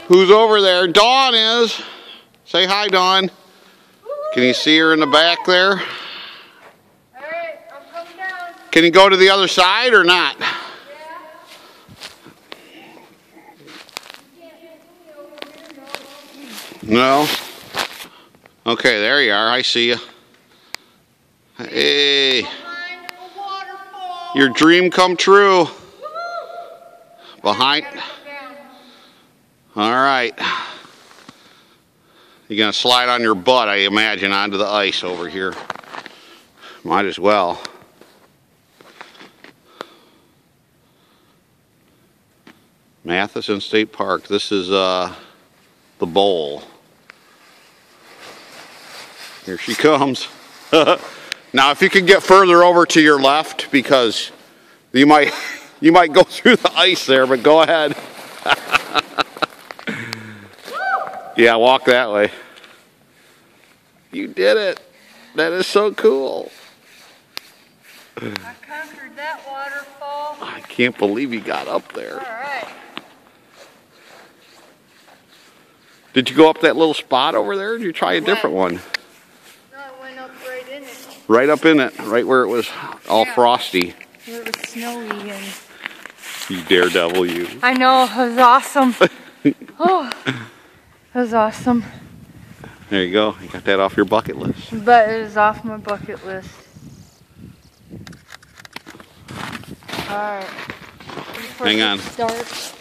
Who's over there? Dawn is. Say hi, Dawn. Can you see her in the back there? Alright, I'm coming down. Can you go to the other side or not? No? Okay, there you are. I see you. Hey. Behind a waterfall. Your dream come true. Behind. All right. You're going to slide on your butt, I imagine, onto the ice over here. Might as well. Matheson State Park. This is the bowl. Here she comes. Now, if you could get further over to your left, because you might go through the ice there, but go ahead. Yeah, walk that way. You did it. That is so cool. I conquered that waterfall. I can't believe you got up there. All right. Did you go up that little spot over there, or did you try a different one? No, I went up right in it. Right up in it, right where it was all frosty. Where it was snowy and... You daredevil, you. I know, it was awesome. Oh, it was awesome. There you go. You got that off your bucket list. But it is off my bucket list. Alright. Hang on. Start.